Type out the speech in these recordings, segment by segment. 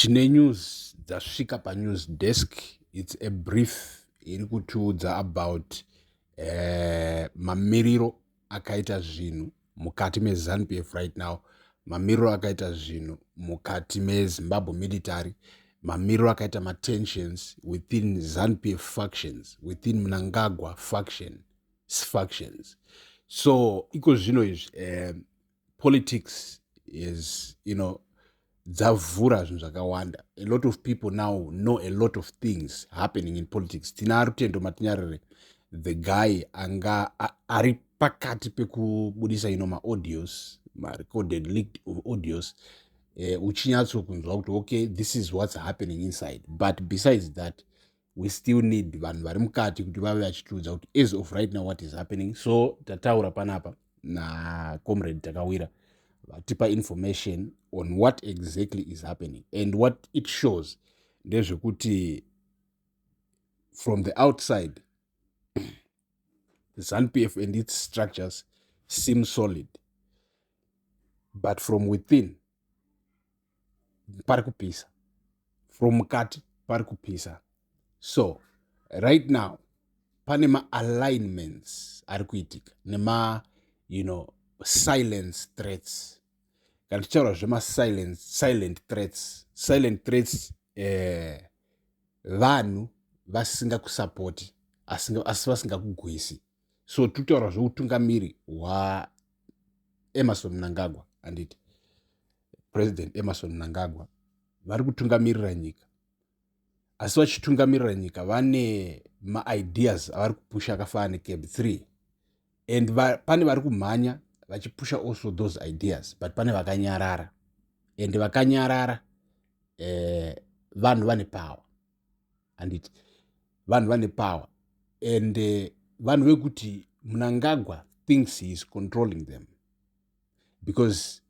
tine news dzasvika panews desk. It's a brief iri kutiudza about mamiriro akaita zvinhu mukati meZANU-PF right now, mamiriro akaita zvinhu mukati meZimbabwe military, mamiriro akaita matensions within ZANU-PF factions, within Mnangagwa factions. So iko zvino izvi politics is, dzavhura zvinhu zvakawanda. A lot of people now know a lot of things happening in politics. Tina Rutendo Matinyarere, the guy ari pakati pekubudisa ma-audios, ma-recorded leaked audios, uchinyatso kunzwa kuti okay, this is what's happening inside. But besides that, we still need vanhu vari mukati kuti vave vachitiudza kuti as of right now what is happening. So tataura panapa na comrade Takawira vatipa information on what exactly is happening, and what it shows ndezvekuti from the outside the ZANU-PF and its structures seem solid, but from within pari kupisa, from mukati pari kupisa. So right now pane ma-alignments ari kuitika nema silence threats. Kana tichaura silent threats, vanhu vasinga kusapoti asi vasinga kugwisi. So tutaura zveutungamiri Emmerson Mnangagwa, anditi President Emmerson Mnangagwa vari kutungamirira nyika, asi vachitungamirira nyika vane ma-ideas avari kupusha akafanana neCAB 3, and pane vari kumhanya vachipusha also those ideas, but pane vakanyarara, and vakanyarara vanhu vane power, anditi vanhu vane power, and vanhu vekuti Mnangagwa thinks he is controlling them because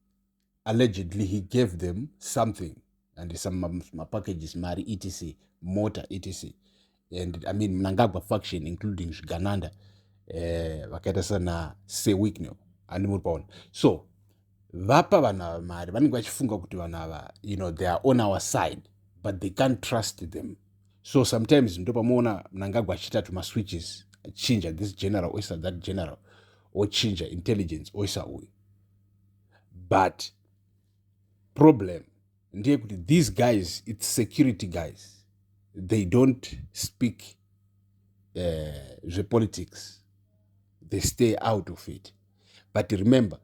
allegedly he gave them something, and some packages, mari etc, motor etc, and I mean Mnangagwa faction including Gananda, vakaita sana Sewikno animal power. So vapa vana mari vanenge vachifunga kuti vana they are on our side, but they can't trust them. So sometimes ndo pamuona Mnangagwa achiita tuma switches, chinja this general oisa that general, or chinja intelligence oisa uyu. But problem ndiye kuti these guys, it's security guys, they don't speak the politics, they stay out of it. But remember,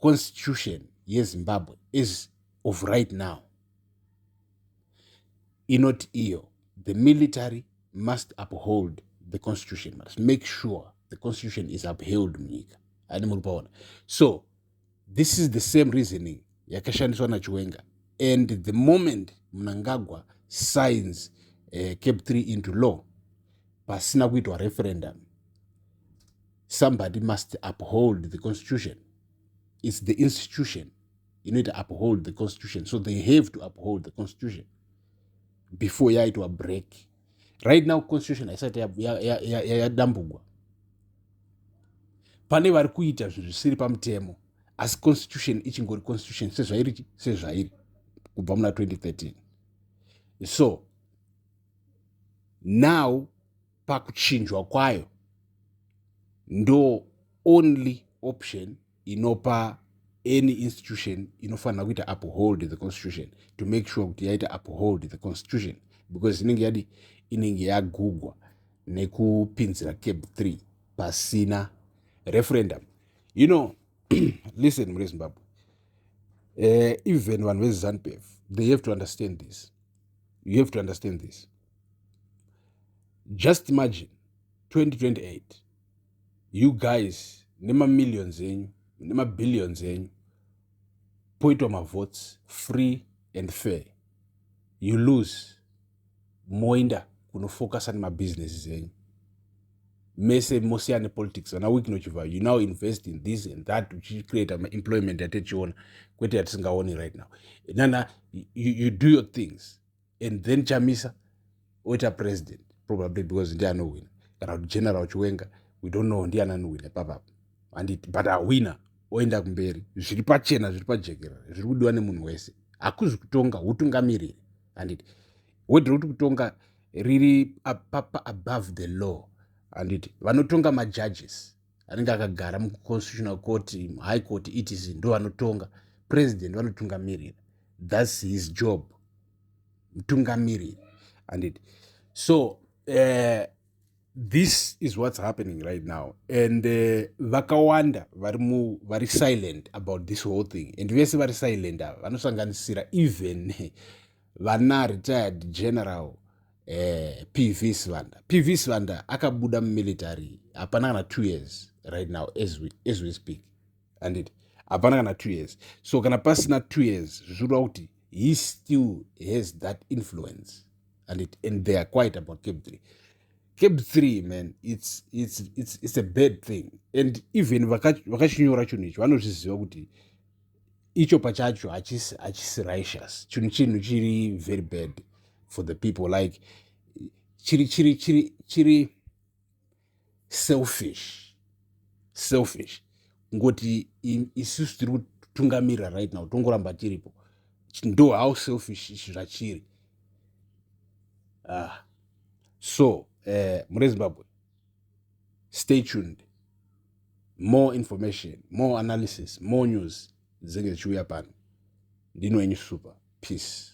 constitution yeZimbabwe is of right now inoti iyo, the military must uphold the constitution, must make sure the constitution is upheld munyika. So this is the same reasoning yakashandiswa na Chiwenga, and the moment Mnangagwa signs CAB 3 into law pasina kuitwa referendum, somebody must uphold the constitution. It's the institution, you need to uphold the constitution, so they have to uphold the constitution before yaitwa break. Right now constitution aisati yadambugwa, pane vari kuita zvinhu zvisiri pamutemo, asi constitution ichingori constitution sezvairi kubva muna 2013. So now pakuchinjwa kwayo ndo only option inopa any institution inofanira kuita uphold the constitution, to make sure kuti yaita uphold the constitution, because inenge yagugwa nekupinzira CAB 3 pasina referendum. Listen muZimbabwe, even vanhu veZANU-PF, they have to understand this. You have to understand this. Just imagine 2028, you guys nema millions enyu, nema billions enyu, poitwa ma-votes free and fair, you lose moinda kunofocus on ma-businesses enyu, mese mosiyane politics vana wikinochiva, you now invest in this and that, uchicreate employment yatechiona kwete yatisingaoni right now. Nana you do your things, and then chamisa oita president, probably because ndiye anowina, kana kuti general Chiwenga, we don't know ndiye anowina papapa, but awina oenda kumberi, zviri pachena, zviri pajekerere, zviri kudiwa nemunhu wese, hakuzi kutonga utungamiriri. handiti wedhi kuti kutonga riri above the law, handiti vanotonga majudges anenge akagara muconstitutional court, high court, etc. ndo vanotonga. President vanotungamirira, thats his job, mutungamiriri, handiti. So this is what's happening right now, and vakawanda vari silent about this whole thing, and vese vari silent ava vanosanganisira even vana retired general PV Svanda akabuda mumilitary hapana kana 2 years right now as we speak, and hapana kana 2 years. So kana pasina 2 years zvichireva kuti he still has that influence, and they are quiet about Cape 3, man, it's a bad thing. And even vakachinyora chinhu ichi vanozviziva kuti icho pachacho hachisi righteous, chinhu chiri very bad for the people, like chiri selfish ngoti isusu tiri kutungamirira right now tongoramba tiripo, ndo how selfish ichi zvachiri. So muri Zimbabwe, stay tuned, more information, more analysis, more news dzinenge dzichiuya pano. Ndino enyu super, peace.